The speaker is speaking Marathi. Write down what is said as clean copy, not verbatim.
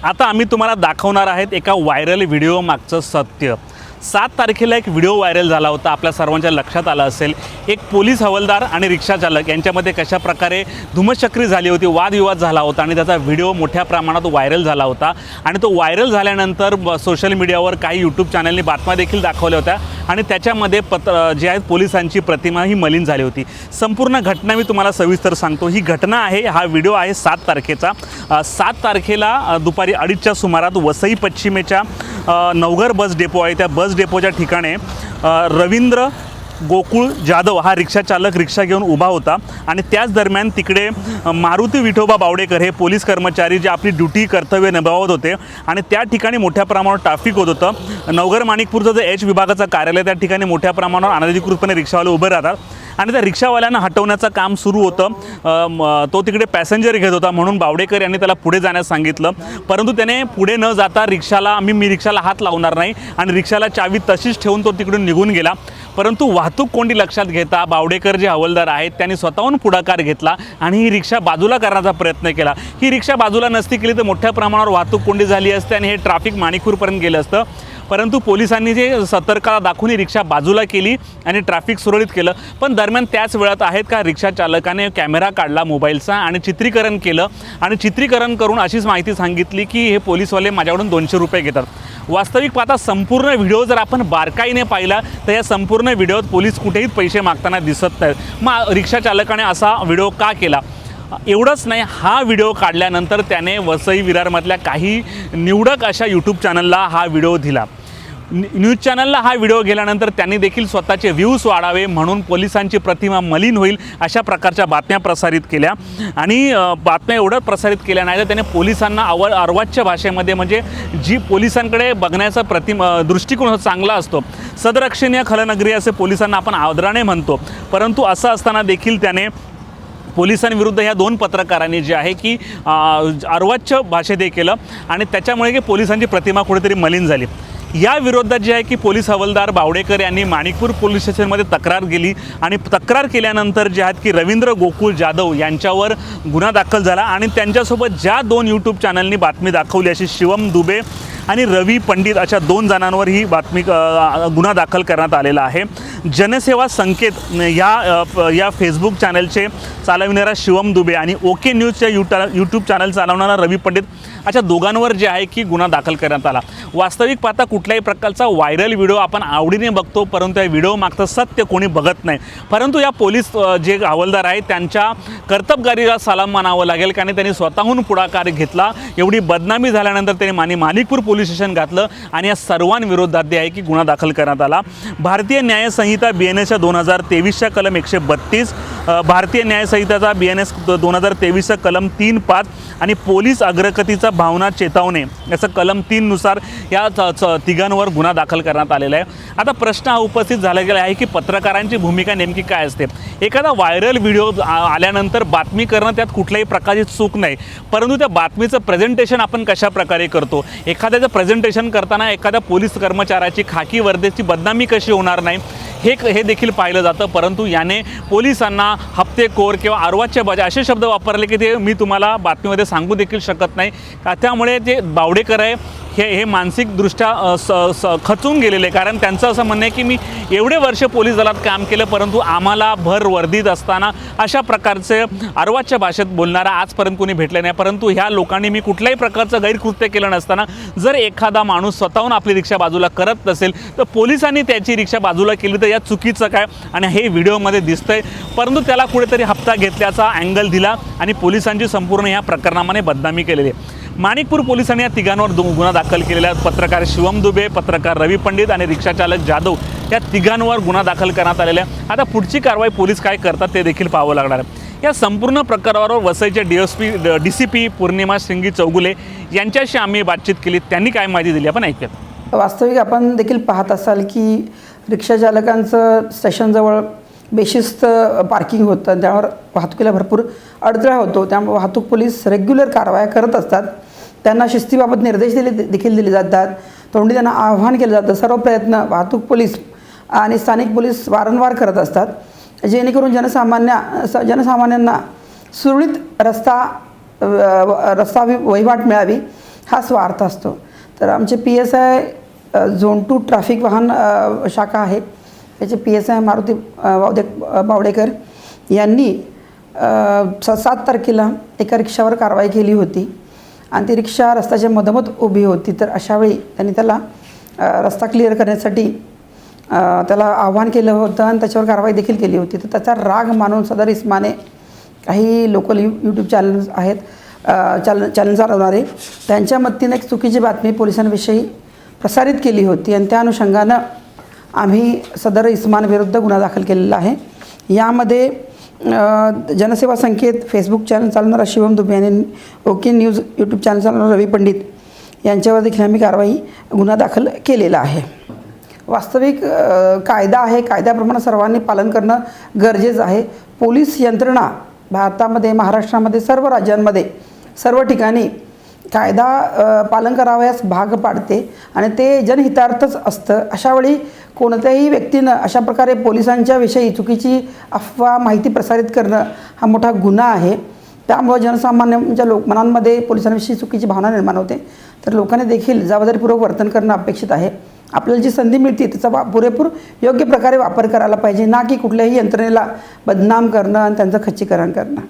आता आम्ही तुम्हाला दाखवणार आहेत एका व्हायरल व्हिडिओ मागचं सत्य। 7 तारखेला एक व्हिडिओ व्हायरल झाला होता। आपल्या सर्वांच्या लक्षात आलं असेल, एक पोलीस हवालदार आणि रिक्षा चालक यांच्यामध्ये कशा प्रकारे धुमश्चक्री झाली होती, वादविवाद झाला होता आणि त्याचा व्हिडिओ मोठ्या प्रमाणात व्हायरल झाला होता। आणि तो व्हायरल झाल्यानंतर सोशल मीडियावर काही यूट्यूब चॅनलनी बातम्या देखील दाखवल्या होत्या आणि त्याच्यामध्ये जे आहेत पोलिसांची प्रतिमा ही मलिन झाली होती। संपूर्ण घटना मी तुम्हाला सविस्तर सांगतो। ही घटना आहे, हा व्हिडिओ आहे 7 तारखेचा। 7 तारखेला दुपारी 2:30च्या सुमारात वसई पश्चिमेच्या नवघर बस डेपो आहे, त्या बस डेपोच्या ठिकाणी रवींद्र गोकुळ जाधव हा रिक्षा चालक रिक्षा घेऊन उभा होता आणि त्याच दरम्यान तिकडे मारुती विठोबा बावडेकर हे पोलीस कर्मचारी जे आपली ड्युटी कर्तव्य निभावत होते आणि त्या ठिकाणी मोठ्या प्रमाणावर ट्रॅफिक होत होतं। नवघर माणिकपूरचं जे एच विभागाचं कार्यालय त्या ठिकाणी मोठ्या प्रमाणावर अनधिकृतपणे रिक्षावाले उभे राहतात आणि त्या रिक्षावाल्यांना हटवण्याचं काम सुरू होतं। तो तिकडे पॅसेंजर घेत होता म्हणून बावडेकर यांनी त्याला पुढे जाण्यास सांगितलं, परंतु त्याने पुढे न जाता रिक्षाला मी रिक्षाला हात लावणार नाही आणि रिक्षाला चावी तशीच ठेवून तो तिकडून निघून गेला। परंतु वाहतूक कोंडी लक्षात घेता बावडेकर जे हवालदार आहेत त्यांनी स्वतःहून पुढाकार घेतला आणि ही रिक्षा बाजूला करण्याचा प्रयत्न केला। ही रिक्षा बाजूला नसती केली तर मोठ्या प्रमाणावर वाहतूक कोंडी झाली असते आणि हे ट्रॅफिक माणिकपूरपर्यंत गेलं असतं। परंतु पोलिसांनी जे सतर्कता दाखवून ही रिक्षा बाजूला केली आणि ट्रॅफिक सुरळीत केलं। पण दरम्यान त्याच वेळात आहेत का रिक्षा चालकाने कॅमेरा काढला मोबाईलचा आणि चित्रीकरण केलं आणि चित्रीकरण करून अशीच माहिती सांगितली की हे पोलीसवाले माझ्याकडून 200 रुपये घेतात। वास्तविक पाहता संपूर्ण व्हिडिओ जर आपण बारकाईने पाहिला तर या संपूर्ण व्हिडिओत पोलीस कुठेही पैसे मागताना दिसत नाहीत। मग रिक्षा चालकाने असा व्हिडिओ का केला? एवढंच नाही, हा व्हिडिओ काढल्यानंतर त्याने वसई विरारमधल्या काही निवडक अशा यूट्यूब चॅनलला हा व्हिडिओ दिला। न्यूज चॅनलला हा व्हिडिओ गेल्यानंतर त्यांनी देखील स्वतःचे व्ह्यूज वाढावे म्हणून पोलिसांची प्रतिमा मलिन होईल अशा प्रकारच्या बातम्या प्रसारित केल्या आणि बातम्या एवढं प्रसारित केल्या नाही तर त्याने पोलिसांना अर्वाच्य भाषेमध्ये, म्हणजे जी पोलिसांकडे बघण्याचा दृष्टिकोन चांगला असतो, सदरक्षणीय खलनगरी असे पोलिसांना आपण आदराने म्हणतो, परंतु असं असताना देखील त्याने पोलिसांविरुद्ध ह्या 2 पत्रकारांनी जे आहे की अर्वाच्य भाषेत केलं आणि त्याच्यामुळे की पोलिसांची प्रतिमा कुठेतरी मलिन झाली। या विरोधात जे आहे की पोलीस हवालदार बावडेकर यांनी माणिकपूर पोलीस स्टेशनमध्ये तक्रार केली आणि तक्रार केल्यानंतर जे आहेत की रवींद्र गोकुळ जाधव यांच्यावर गुन्हा दाखल झाला आणि त्यांच्यासोबत ज्या 2 यूट्यूब चॅनलनी बातमी दाखवली अशी शिवम दुबे आणि रवी पंडित अशा 2 जणांवर ही गुन्हा दाखल करण्यात आलेला आहे। जनसेवा संकेत या फेसबुक चॅनलचे चालविणारा शिवम दुबे आणि ओके न्यूजच्या यूट्यूब चॅनल चालवणारा रवी पंडित अशा दोघांवर जे आहे की गुन्हा दाखल करण्यात आला। वास्तविक पाहता कुठल्याही प्रकारचा व्हायरल व्हिडिओ आपण आवडीने बघतो, परंतु या व्हिडिओ मागचं सत्य कोणी बघत नाही। परंतु या पोलीस जे हवालदार आहेत त्यांच्या कर्तबगारीला सलाम मानावं लागेल, कारण त्यांनी स्वतःहून पुढाकार घेतला। एवढी बदनामी झाल्यानंतर त्यांनी माणिकपूर पोलीस स्टेशन घातलं आणि या सर्वांविरोधात जे आहे की गुन्हा दाखल करण्यात आला। भारतीय न्याय संहिता BNSच्या 2023च्या कलम 132, भारतीय न्याय संहिताचा BNS 2023चा कलम 3(5) आणि पोलीस अग्रगतीचा भावना चेतावणे याचं कलम 3 नुसार या तिघांवर गुन्हा दाखल करण्यात आलेला आहे। आता प्रश्न हा उपस्थित झाला गेला आहे की पत्रकारांची भूमिका नेमकी काय असते? एखादा व्हायरल व्हिडिओ आल्यानंतर बातमी करणं त्यात कुठल्याही प्रकारची चूक नाही, परंतु त्या बातमीचं प्रेझेंटेशन आपण कशा प्रकारे करतो, एखाद्याचं प्रेझेंटेशन करताना एखाद्या पोलीस कर्मचाऱ्याची खाकी वर्दीची बदनामी कशी होणार नाही हे देखील पाहिलं जातं। परंतु याने पोलिसांना हप्तेखोर किंवा अर्वाच्य भाषा असे शब्द वापरले की ते मी तुम्हाला बातमीमध्ये सांगू देखील शकत नाही। त्यामुळे जे बावडेकर आहे हे मानसिकदृष्ट्या खचून गेलेले, कारण त्यांचं असं म्हणणं आहे की मी एवढे वर्ष पोलीस दलात काम केलं परंतु आम्हाला भर वर्दीत असताना अशा प्रकारचे अर्वाच्य भाषेत बोलणारा आजपर्यंत कोणी भेटले नाही। परंतु ह्या लोकांनी मी कुठल्याही प्रकारचं गैरकृत्य केलं नसताना जर एखादा माणूस स्वतःहून आपली रिक्षा बाजूला करत नसेल तर पोलिसांनी त्याची रिक्षा बाजूला केली तर यात चुकीचं काय? आणि हे व्हिडिओमध्ये दिसतंय, परंतु त्याला कुठेतरी हप्ता घेतल्याचा अँगल दिला आणि पोलिसांची संपूर्ण या प्रकरणामध्ये बदनामी केलेली आहे। माणिकपूर पोलिसांनी या तिघांवर गुन्हा दाखल केलेला आहे। पत्रकार शिवम दुबे, पत्रकार रवी पंडित आणि रिक्षाचालक जाधव या तिघांवर गुन्हा दाखल करण्यात आलेला आहे। आता पुढची कारवाई पोलीस काय करतात ते देखील पाहावं लागणार आहे। या संपूर्ण प्रकारावर वसईचे DCP पूर्णिमा श्रृंगी चौगुले यांच्याशी आम्ही बातचीत केली, त्यांनी काय माहिती दिली आपण ऐकूयात। वास्तविक आपण देखील पाहत असाल की रिक्षाचालकांचं स्टेशनजवळ बेशिस्त पार्किंग होतं, त्यावर वाहतुकीला भरपूर अडथळा होतो। त्यामुळे वाहतूक पोलीस रेग्युलर कारवाया करत असतात, त्यांना शिस्तीबाबत निर्देश देखील दिले जातात, तोंडी त्यांना आव्हान केलं जातं। सर्व प्रयत्न वाहतूक पोलीस आणि स्थानिक पोलीस वारंवार करत असतात, जेणेकरून जनसामान्यांना सुरळीत रस्ता वहिवाट मिळावी हा स्वार्थ असतो. तर आमचे PSI झोन 2 ट्रॅफिक वाहन शाखा आहे, त्याचे PSI मारुती बावडेकर यांनी 7 तारखेला एका रिक्षावर कारवाई केली होती आणि ती रिक्षा रस्त्याच्या मधोमध उभी होती. तर अशावेळी त्यांनी त्याला रस्ता क्लिअर करण्यासाठी त्याला आव्हान केलं होतं आणि त्याच्यावर कारवाई देखील केली होती. तर त्याचा राग मानून सदर इस्माने काही लोकल यूट्यूब चॅनल्स आहेत, चॅनल चालवणारे, त्यांच्या मदतीने एक चुकीची बातमी पोलिसांविषयी प्रसारित केली होती आणि त्या अनुषंगानं आम्ही सदर इस्मानविरुद्ध गुन्हा दाखल केलेला आहे. यामध्ये जनसेवा संकेत फेसबुक चॅनल चालवणारा शिवम दुबे आणि ओके न्यूज यूट्यूब चॅनल चालवणारा रवी पंडित यांच्यावर देखील आम्ही गुन्हा दाखल केलेला आहे. वास्तविक कायदा आहे, कायद्याप्रमाणे सर्वांनी पालन करणं गरजेचं आहे. पोलीस यंत्रणा भारतामध्ये, महाराष्ट्रामध्ये, सर्व राज्यांमध्ये, सर्व ठिकाणी कायदा पालन करावयास भाग पाडते आणि ते जनहितार्थच असतं. अशावेळी कोणत्याही व्यक्तीनं अशा प्रकारे पोलिसांच्या विषयी चुकीची अफवा माहिती प्रसारित करणं हा मोठा गुन्हा आहे. त्यामुळे जनसामान्यांच्या मनांमध्ये पोलिसांविषयी चुकीची भावना निर्माण होते. तर लोकांनी देखील जबाबदारीपूर्वक वर्तन करणं अपेक्षित आहे. आपल्याला जी संधी मिळते त्याचा पुरेपूर योग्य प्रकारे वापर करायला पाहिजे, ना की कुठल्याही यंत्रणेला बदनाम करणं आणि त्यांचं खच्चीकरण करणं.